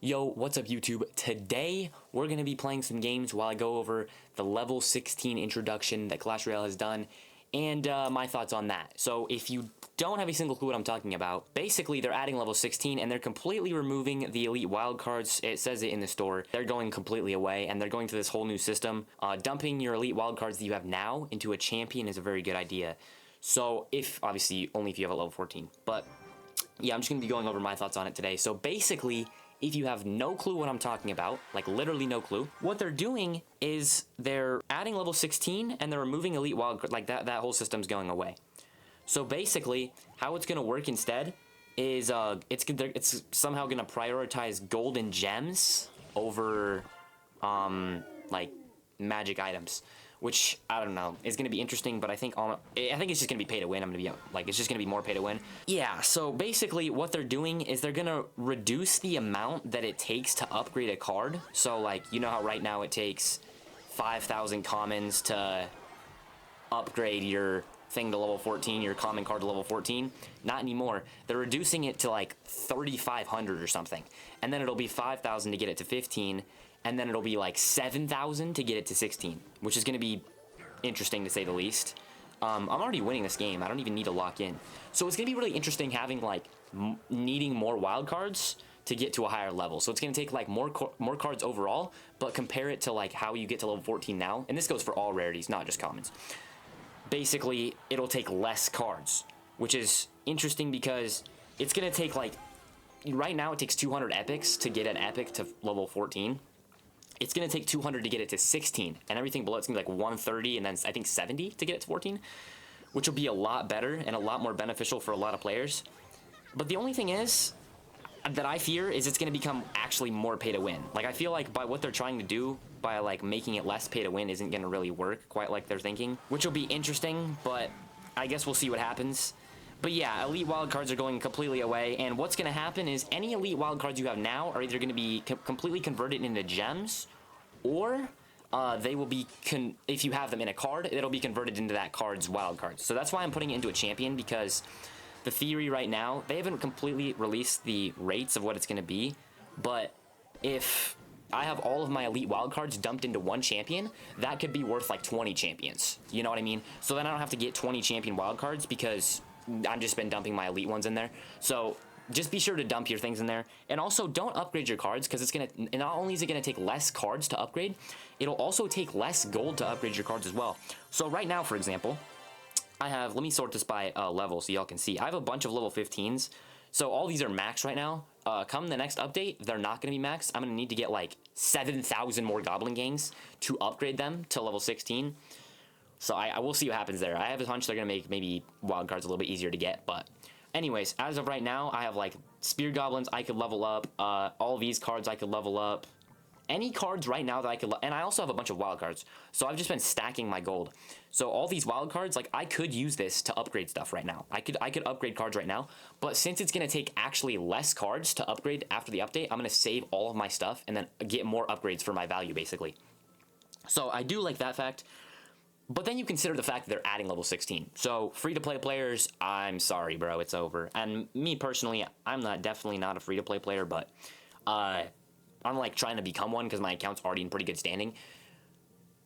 Yo, what's up YouTube? Today, we're going to be playing some games while I go over the level 16 introduction that Clash Royale has done, and my thoughts on that. So, if you don't have a single clue what I'm talking about, basically they're adding level 16 and they're completely removing the elite wildcards. It says it in the store. They're going completely away and they're going to this whole new system. Dumping your elite wildcards that you have now into a champion is a very good idea. So, obviously, only if you have a level 14. But, yeah, I'm just going to be going over my thoughts on it today. So, basically, if you have no clue what I'm talking about, like literally no clue, what they're doing is they're adding level 16 and they're removing elite wildcard, like that whole system's going away. So basically, how it's going to work instead is it's somehow going to prioritize golden gems over like magic items, which I don't know is going to be interesting, but I think it's just going to be pay to win. I'm going to be like, it's just going to be more pay to win. Yeah, so basically what they're doing is they're going to reduce the amount that it takes to upgrade a card. So like, you know how right now it takes 5,000 commons to upgrade your thing to level 14, your common card to level 14? Not anymore. They're reducing it to like 3,500 or something, and then it'll be 5,000 to get it to 15, and then it'll be like 7,000 to get it to 16, which is going to be interesting to say the least. I'm already winning this game. I don't even need to lock in. So it's going to be really interesting having like needing more wild cards to get to a higher level. So it's going to take like more cards overall, but compare it to like how you get to level 14 now. And this goes for all rarities, not just commons. Basically, it'll take less cards, which is interesting because it's going to take like, right now it takes 200 epics to get an epic to level 14. It's going to take 200 to get it to 16, and everything below it's going to be like 130 and then I think 70 to get it to 14, which will be a lot better and a lot more beneficial for a lot of players. But the only thing is that I fear is it's going to become actually more pay to win. Like, I feel like by what they're trying to do by like making it less pay to win isn't going to really work quite like they're thinking, which will be interesting, but I guess we'll see what happens. But yeah, elite wildcards are going completely away, and what's going to happen is any elite wildcards you have now are either going to be completely converted into gems, or they will be, if you have them in a card, it'll be converted into that card's wildcards. So that's why I'm putting it into a champion, because the theory right now, they haven't completely released the rates of what it's going to be, but if I have all of my elite wildcards dumped into one champion, that could be worth like 20 champions. You know what I mean? So then I don't have to get 20 champion wildcards because I've just been dumping my elite ones in there. So just be sure to dump your things in there. And also, don't upgrade your cards, because it's going to, not only is it going to take less cards to upgrade, it'll also take less gold to upgrade your cards as well. So right now, for example, I have, let me sort this by level so y'all can see. I have a bunch of level 15s. So all these are maxed right now. Come the next update, they're not going to be maxed. I'm going to need to get like 7,000 more Goblin Gangs to upgrade them to level 16. So I will see what happens there. I have a hunch they're going to make maybe wild cards a little bit easier to get. But anyways, as of right now, I have like Spear Goblins I could level up. All these cards I could level up. Any cards right now that I could, and I also have a bunch of wild cards. So I've just been stacking my gold. So all these wild cards, like, I could use this to upgrade stuff right now. I could upgrade cards right now, but since it's going to take actually less cards to upgrade after the update, I'm going to save all of my stuff and then get more upgrades for my value, basically. So I do like that fact. But then you consider the fact that they're adding level 16. So free-to-play players, I'm sorry, bro, it's over. And me personally, I'm definitely not a free-to-play player, but I'm like trying to become one because my account's already in pretty good standing.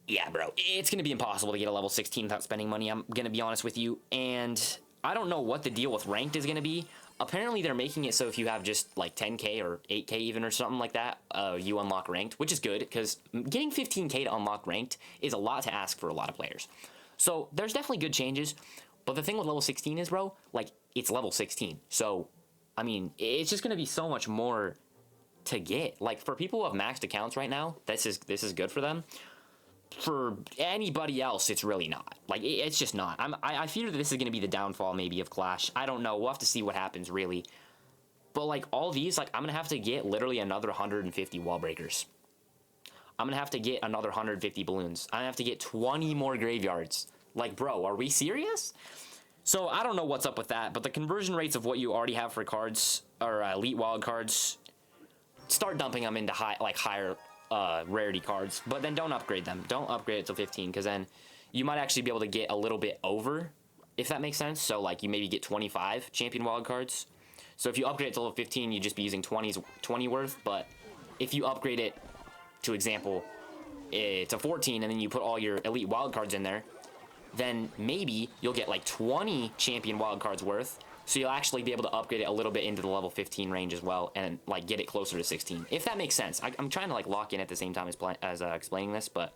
Yeah, bro, it's going to be impossible to get a level 16 without spending money, I'm going to be honest with you. And I don't know what the deal with ranked is going to be. Apparently, they're making it so if you have just like 10k or 8k even or something like that, you unlock ranked, which is good because getting 15k to unlock ranked is a lot to ask for a lot of players. So there's definitely good changes, but the thing with level 16 is, bro, like, it's level 16. So, I mean, it's just going to be so much more to get. Like, for people who have maxed accounts right now, this is good for them. For anybody else, it's really not. Like, it's just not. I fear that this is going to be the downfall, maybe, of Clash. I don't know. We'll have to see what happens, really. But, like, all these, like, I'm going to have to get literally another 150 wall breakers. I'm going to have to get another 150 balloons. I'm going to have to get 20 more graveyards. Like, bro, are we serious? So, I don't know what's up with that, but the conversion rates of what you already have for cards, or elite wild cards, start dumping them into higher rarity cards, but then don't upgrade them. Don't upgrade it to 15, because then you might actually be able to get a little bit over, if that makes sense. So like you maybe get 25 champion wild cards. So if you upgrade it to level 15, you'd just be using 20 worth, but if you upgrade it to example to 14 and then you put all your elite wildcards in there, then maybe you'll get like 20 champion wildcards worth. So you'll actually be able to upgrade it a little bit into the level 15 range as well, and like get it closer to 16, if that makes sense. I'm trying to like lock in at the same time as explaining this, but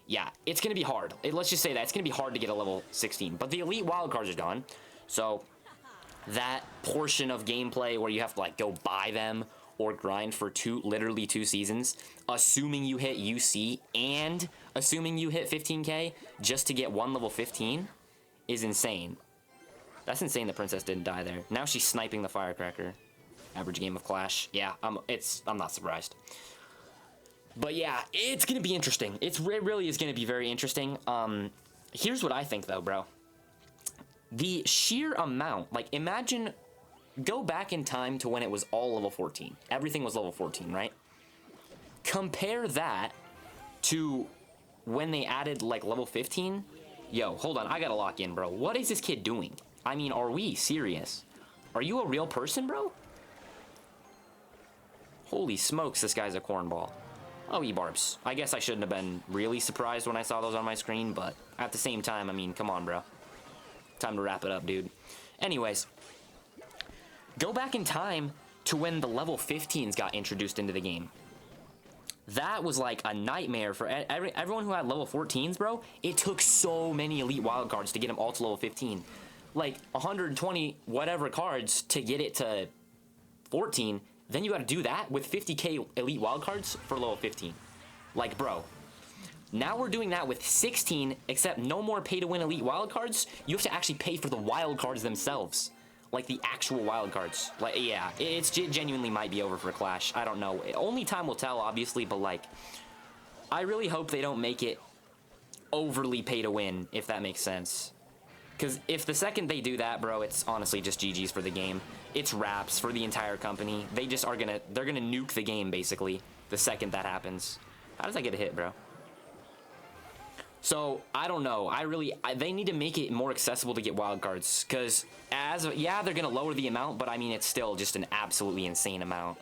yeah, it's gonna be hard. Let's just say that it's gonna be hard to get a level 16. But the elite wildcards are done, so that portion of gameplay where you have to like go buy them or grind for literally two seasons, assuming you hit UC and assuming you hit 15k just to get one level 15, is insane. That's insane the princess didn't die there. Now she's sniping the firecracker. Average game of Clash. Yeah, I'm not surprised. But yeah, it's gonna be interesting. It really is gonna be very interesting. Here's what I think though, bro. The sheer amount, like imagine, go back in time to when it was all level 14. Everything was level 14, right? Compare that to when they added like level 15. Yo, hold on, I gotta lock in, bro. What is this kid doing? I mean, are we serious? Are you a real person, bro? Holy smokes, this guy's a cornball. Oh, E-Barbs. I guess I shouldn't have been really surprised when I saw those on my screen, but at the same time, I mean, come on, bro. Time to wrap it up, dude. Anyways, go back in time to when the level 15s got introduced into the game. That was like a nightmare for everyone who had level 14s, bro. It took so many elite wildcards to get them all to level 15. Like 120 whatever cards to get it to 14. Then you gotta do that with 50k elite wildcards for level 15. Like, bro. Now we're doing that with 16, except no more pay-to-win elite wildcards. You have to actually pay for the wildcards themselves. Like the actual wildcards. Like, yeah, it genuinely might be over for Clash. I don't know. Only time will tell, obviously, but like, I really hope they don't make it overly pay-to-win, if that makes sense. Because if the second they do that, bro, it's honestly just GG's for the game. It's wraps for the entire company. They just are they're gonna nuke the game, basically, the second that happens. How does that get a hit, bro? So, I don't know. They need to make it more accessible to get wildcards. Because, yeah, they're gonna lower the amount, but I mean, it's still just an absolutely insane amount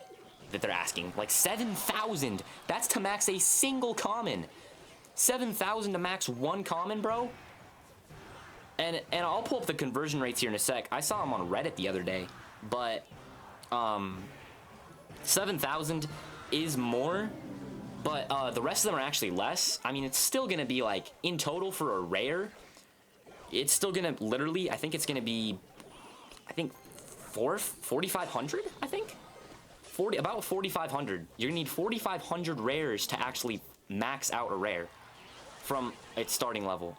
that they're asking. Like, 7,000! That's to max a single common! 7,000 to max one common, bro? And I'll pull up the conversion rates here in a sec. I saw them on Reddit the other day, but 7,000 is more, but the rest of them are actually less. I mean, it's still gonna be like, in total for a rare, it's still gonna literally, I think it's gonna be, I think 4,500, I think? About 4,500. You're gonna need 4,500 rares to actually max out a rare from its starting level.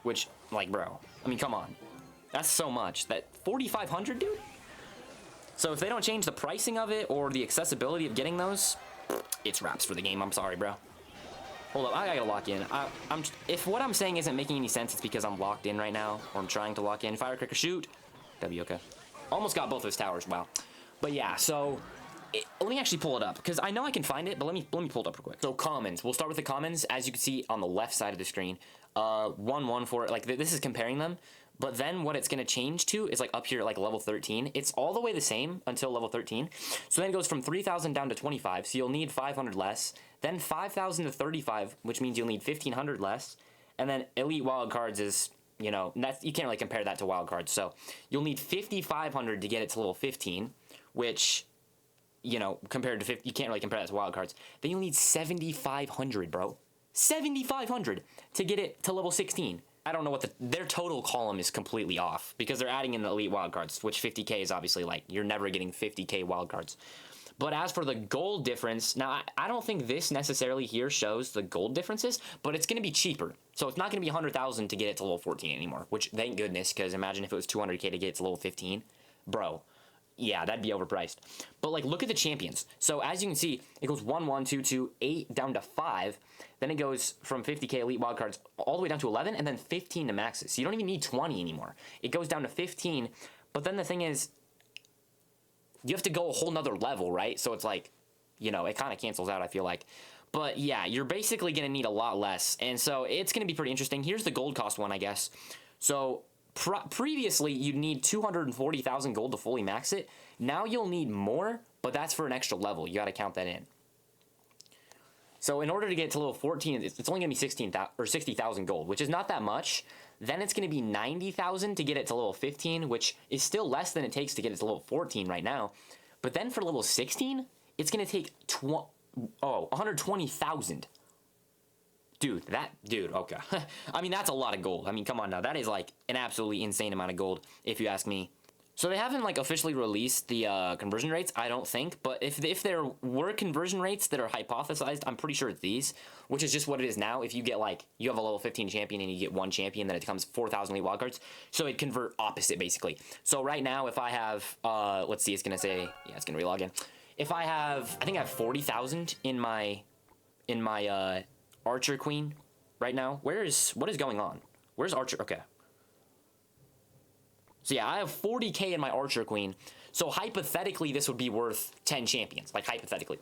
Which, like, bro, I mean, come on. That's so much. That 4,500, dude? So if they don't change the pricing of it or the accessibility of getting those, it's wraps for the game. I'm sorry, bro. Hold up, I gotta lock in. If what I'm saying isn't making any sense, it's because I'm locked in right now, or I'm trying to lock in. Firecracker shoot. W, okay. Almost got both those towers, wow. But yeah, so let me actually pull it up, because I know I can find it, but let me pull it up real quick. So commons, we'll start with the commons. As you can see on the left side of the screen, 1-1 for it. Like, this is comparing them. But then what it's going to change to is like up here at like level 13. It's all the way the same until level 13. So then it goes from 3,000 down to 25. So you'll need 500 less. Then 5,000 to 35, which means you'll need 1,500 less. And then elite wildcards is, you know, you can't really compare that to wildcards. So you'll need 5,500 to get it to level 15, which, you know, compared to 50, you can't really compare that to wildcards. Then you'll need 7,500, bro. 7,500 to get it to level 16. I don't know what their total column is completely off because they're adding in the elite wildcards, which 50k is obviously like, you're never getting 50k wildcards. But as for the gold difference, now I don't think this necessarily here shows the gold differences, but it's going to be cheaper. So it's not going to be 100,000 to get it to level 14 anymore, which thank goodness, because imagine if it was 200k to get it to level 15. Bro, yeah, that'd be overpriced. But like, look at the champions. So as you can see, it goes 1, 1, 2, 2, 8 down to 5. Then it goes from 50k elite wildcards all the way down to 11 and then 15 to maxes. So you don't even need 20 anymore. It goes down to 15. But then the thing is, you have to go a whole nother level, right? So it's like, you know, it kind of cancels out, I feel like. But yeah, you're basically going to need a lot less. And so it's going to be pretty interesting. Here's the gold cost one, I guess. So previously, you'd need 240,000 gold to fully max it. Now you'll need more, but that's for an extra level. You got to count that in. So in order to get to level 14, it's only going to be 16,000 or 60,000 gold, which is not that much. Then it's going to be 90,000 to get it to level 15, which is still less than it takes to get it to level 14 right now. But then for level 16, it's going to take 120,000. Dude, okay. I mean, that's a lot of gold. I mean, come on now. That is like an absolutely insane amount of gold, if you ask me. So they haven't like officially released the conversion rates, I don't think. But if there were conversion rates that are hypothesized, I'm pretty sure it's these, which is just what it is now. If you get like, you have a level 15 champion and you get one champion, then it becomes 4,000 elite wildcards. So it convert opposite, basically. So right now, if I have, let's see, it's going to say, yeah, it's going to relog in. If I have, I think I have 40,000 in my Archer Queen right now. What is going on? Where's Archer? Okay. So yeah, I have 40k in my Archer Queen. So hypothetically, this would be worth 10 champions. Like, hypothetically.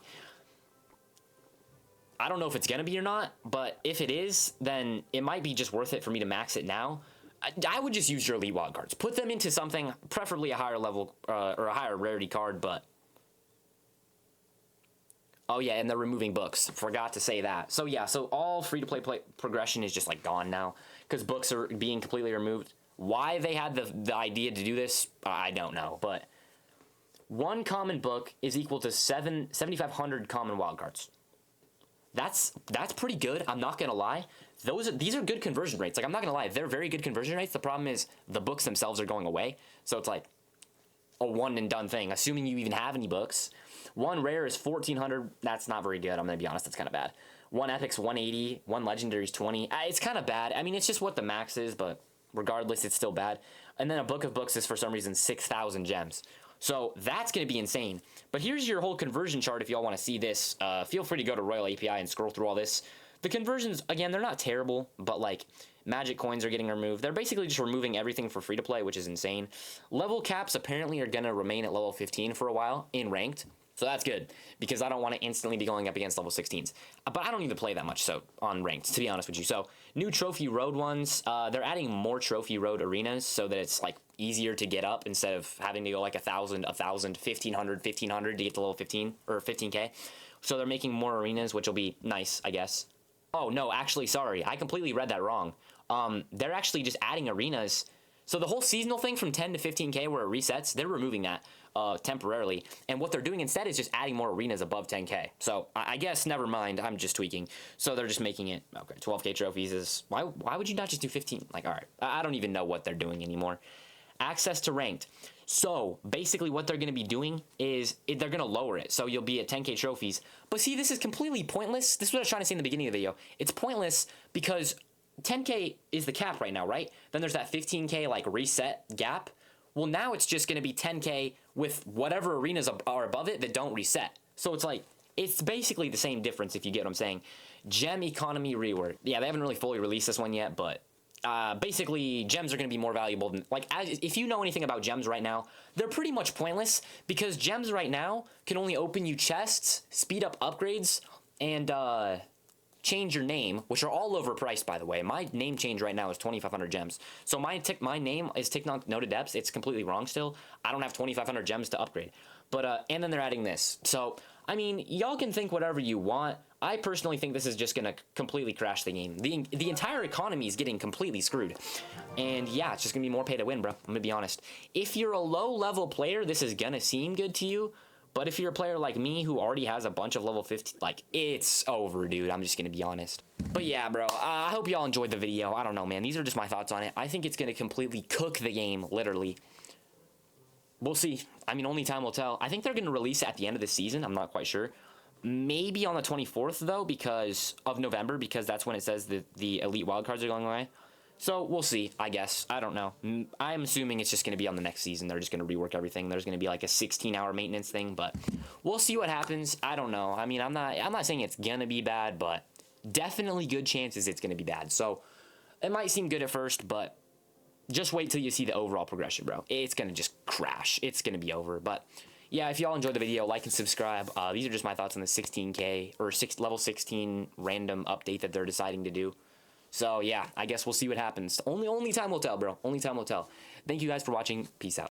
I don't know if it's going to be or not, but if it is, then it might be just worth it for me to max it now. I would just use your elite wildcards. Put them into something, preferably a higher level, or a higher rarity card, but... Oh yeah, and they're removing books. Forgot to say that. So yeah, so all free-to-play progression is just like gone now, because books are being completely removed. Why they had the idea to do this, I don't know, but one common book is equal to 7,500 common wildcards. That's pretty good. I'm not gonna lie. These are good conversion rates. Like, I'm not gonna lie, they're very good conversion rates. The problem is the books themselves are going away, so it's like a one and done thing. Assuming you even have any books. One rare is 1,400. That's not very good. I'm gonna be honest. That's kind of bad. One epic's 180. One legendary's 20. It's kind of bad. I mean, it's just what the max is, but regardless, it's still bad. And then a book of books is, for some reason, 6,000 gems. So that's going to be insane. But here's your whole conversion chart if y'all want to see this. Feel free to go to Royal API and scroll through all this. The conversions, again, they're not terrible, but like magic coins are getting removed. They're basically just removing everything for free to play, which is insane. Level caps apparently are going to remain at level 15 for a while in ranked. So that's good, because I don't want to instantly be going up against level 16s. But I don't even play that much so on ranked, to be honest with you. So new Trophy Road ones, they're adding more Trophy Road arenas so that it's like easier to get up instead of having to go like 1,000, 1,500 to get to level 15 or 15k. So they're making more arenas, which will be nice, I guess. Oh no, actually, sorry, I completely read that wrong. They're actually just adding arenas. So the whole seasonal thing from 10 to 15k where it resets, they're removing that temporarily. And what they're doing instead is just adding more arenas above 10k. So I guess, never mind, I'm just tweaking. So they're just making it, okay, 12k trophies is, why would you not just do 15? Like, all right, I don't even know what they're doing anymore. Access to ranked. So basically what they're going to be doing is they're going to lower it. So you'll be at 10k trophies. But see, this is completely pointless. This is what I was trying to say in the beginning of the video. It's pointless because 10k is the cap right now, right? Then there's that 15k like reset gap. Well, now it's just going to be 10k with whatever arenas are above it that don't reset. So it's like, it's basically the same difference if you get what I'm saying. Gem economy reward. Yeah, they haven't really fully released this one yet, but basically gems are going to be more valuable than, like, if you know anything about gems right now, they're pretty much pointless because gems right now can only open you chests, speed up upgrades, and change your name, which are all overpriced, by the way. My name change right now is 2,500 gems. So my name is Ticknock Noted Depths. It's completely wrong still. I don't have 2,500 gems to upgrade. But, and then they're adding this. So, I mean, y'all can think whatever you want. I personally think this is just going to completely crash the game. The entire economy is getting completely screwed. And yeah, it's just going to be more pay to win, bro. I'm going to be honest. If you're a low-level player, this is going to seem good to you. But if you're a player like me who already has a bunch of level 50, like, it's over, dude. I'm just going to be honest. But yeah, bro, I hope y'all enjoyed the video. I don't know, man. These are just my thoughts on it. I think it's going to completely cook the game, literally. We'll see. I mean, only time will tell. I think they're going to release it at the end of the season. I'm not quite sure. Maybe on the 24th, though, because of November, because that's when it says that the elite wildcards are going away. So, we'll see, I guess. I don't know. I'm assuming it's just going to be on the next season. They're just going to rework everything. There's going to be like a 16-hour maintenance thing, but we'll see what happens. I don't know. I mean, I'm not saying it's going to be bad, but definitely good chances it's going to be bad. So, it might seem good at first, but just wait till you see the overall progression, bro. It's going to just crash. It's going to be over, but yeah, if y'all enjoyed the video, like and subscribe. These are just my thoughts on the 16k or level 16 random update that they're deciding to do. So yeah, I guess we'll see what happens. Only time will tell, bro. Only time will tell. Thank you guys for watching. Peace out.